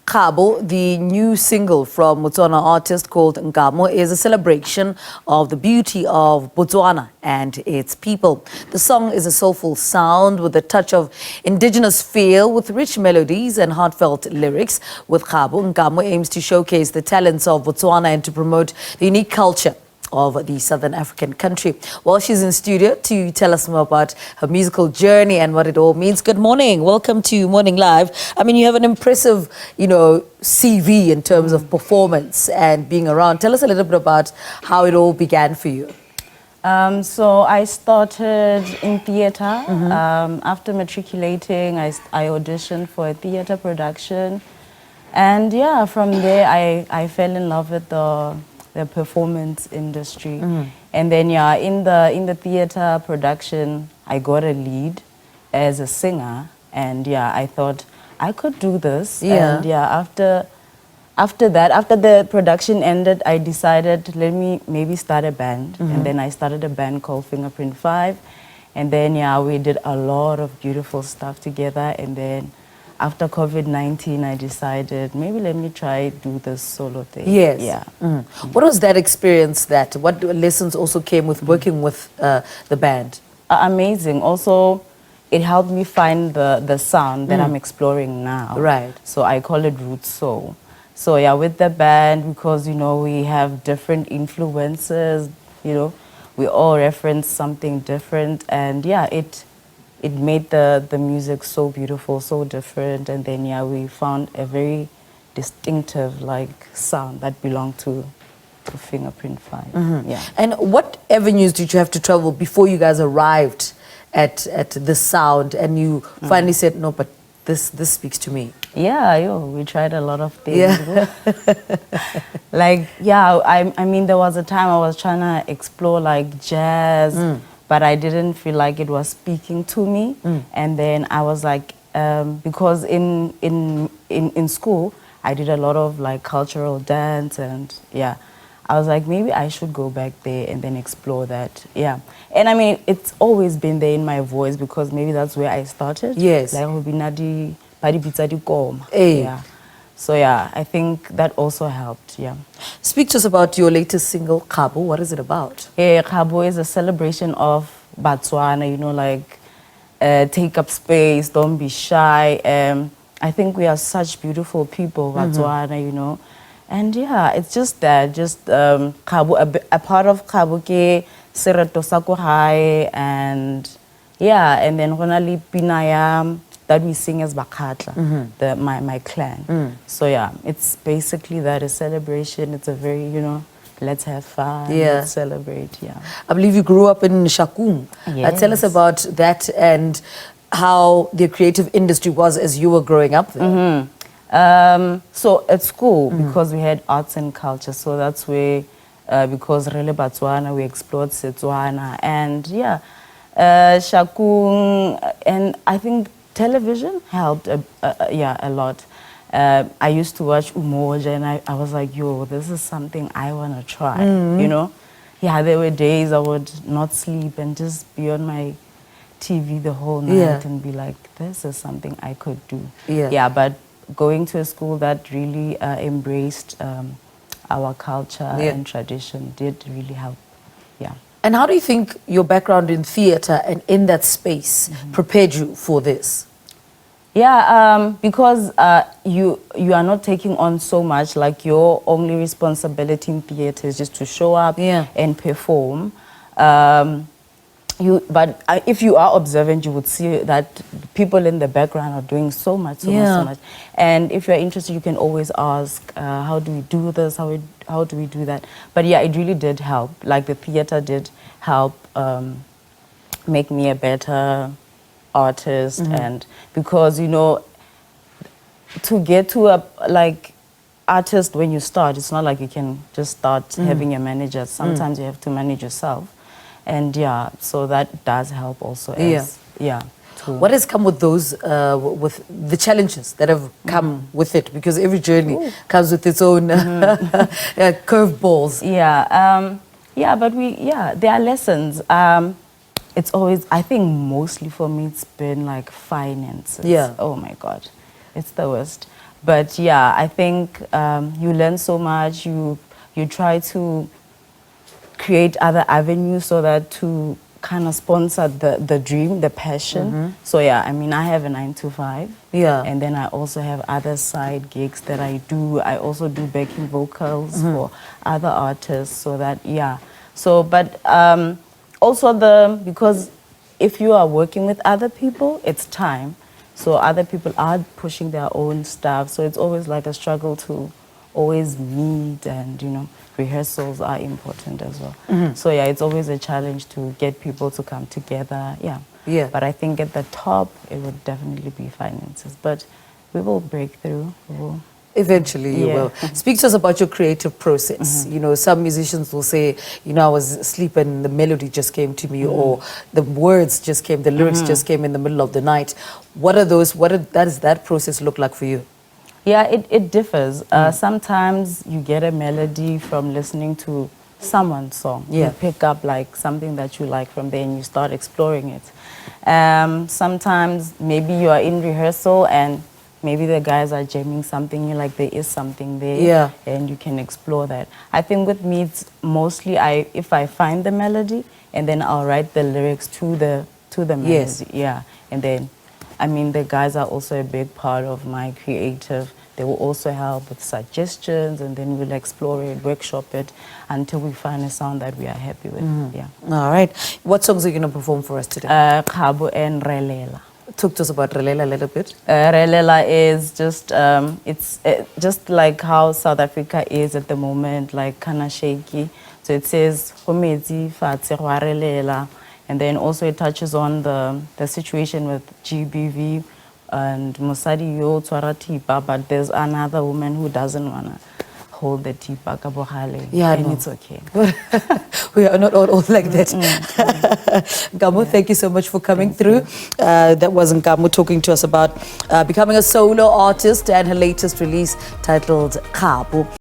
KGABO, the new single from Motswana artist called Nkamo, is a celebration of the beauty of Botswana and its people. The song is a soulful sound with a touch of indigenous feel, with rich melodies and heartfelt lyrics. With KGABO, Nkamo aims to showcase the talents of Botswana and to promote the unique culture of the Southern African country. Well, she's in studio to tell us more about her musical journey and what it all means. Good morning. Welcome to Morning Live. I mean, you have an impressive, CV in terms of performance and being around. Tell us a little bit about how it all began for you. So I started in theater. After matriculating, I auditioned for a theater production. And yeah, from there, I fell in love with the performance industry. And then in the theater production, I got a lead as a singer, and I thought I could do this. And after the production ended, I decided, let me maybe start a band. And then I started a band called Fingerprint 5, and then we did a lot of beautiful stuff together. And then after COVID-19, I decided maybe let me try do this solo thing. Yes. Yeah. What was that experience? What lessons also came with working with the band? Amazing. Also, it helped me find the sound that I'm exploring now. Right. So I call it root soul. So yeah, with the band, because we have different influences. We all reference something different, and it made the music so beautiful, so different. And then we found a very distinctive sound that belonged to Fingerprint 5. Yeah. And what avenues did you have to travel before you guys arrived at this sound and you finally said, no, but this speaks to me? We tried a lot of things. Yeah. I mean, there was a time I was trying to explore jazz, but I didn't feel like it was speaking to me. And then I was like, because in school, I did a lot of cultural dance, and I was like, maybe I should go back there and then explore that. Yeah. And I mean, it's always been there in my voice, because maybe that's where I started. Yes. Yeah. So I think that also helped. Yeah. Speak to us about your latest single, KGABO. What is it about? KGABO is a celebration of Botswana. Take up space, don't be shy. I think we are such beautiful people, Botswana. And it's just that, KGABO, a part of KGABO ke Sereto sa ko hae, and and then Ronali Pinaya that we sing as Bakatla, my clan. So it's basically that, a celebration. It's a very, let's have fun, let's celebrate, I believe you grew up in Shakum. Yes. Tell us about that and how the creative industry was as you were growing up there. So at school, because we had arts and culture, so that's where, because really Botswana, we explored Setswana, and Shakum, and I think television helped a lot. I used to watch Umoja, and I was like, this is something I want to try, there were days I would not sleep and just be on my TV the whole night and be like, this is something I could do. But going to a school that really embraced our culture and tradition did really help. And how do you think your background in theater and in that space prepared you for this? Because you are not taking on so much, your only responsibility in theater is just to show up and perform. But if you are observant, you would see that people in the background are doing so much. And if you're interested, you can always ask, how do we do this? How do we do that? But it really did help. The theater did help make me a better artist. And because, to get to a, artist when you start, it's not like you can just start having a manager. Sometimes you have to manage yourself. And so that does help also. What has come with those, with the challenges that have come with it? Because every journey comes with its own curveballs. But there are lessons. It's always, I think mostly for me, it's been finances. Yeah. Oh my God, it's the worst. But yeah, I think you learn so much. You try to create other avenues so that to kind of sponsor the dream, the passion. So yeah, I mean, I have a 9 to 5. Yeah. And then I also have other side gigs that I do. I also do backing vocals for other artists. So that, yeah. So, but also because if you are working with other people, it's time. So other people are pushing their own stuff. So it's always like a struggle to always meet, and rehearsals are important as well. So yeah, it's always a challenge to get people to come together. Yeah. Yeah. But I think at the top, it would definitely be finances. But we will break through. We will. Eventually you Yeah. will. Speak to us about your creative process. Some musicians will say, I was asleep and the melody just came to me, or the words just came, the lyrics just came in the middle of the night. What does that process look like for you? Yeah, it differs. Sometimes you get a melody from listening to someone's song. Yeah. You pick up like something that you like from there and you start exploring it. Sometimes maybe you are in rehearsal and maybe the guys are jamming something, you're like, there is something there. Yeah. And you can explore that. I think with me, it's mostly if I find the melody and then I'll write the lyrics to the melody. Yes. Yeah. And then, I mean, the guys are also a big part of my creative. They will also help with suggestions, and then we'll explore it, workshop it, until we find a sound that we are happy with. Yeah. All right. What songs are you going to perform for us today? KGABO and Relela. Talk to us about Relela a little bit. Relela is just, it's just like how South Africa is at the moment, like kinda shaky. So it says, "Homezi fatshe wa relela." And then also it touches on the situation with GBV and Mosadi yo tshwara thipa, but there's another woman who doesn't want to hold the thipa ka bogale. Yeah, and no. it's okay. We are not all like that. Nkamo, thank you so much for coming through. That was Nkamo talking to us about becoming a solo artist and her latest release titled KGABO.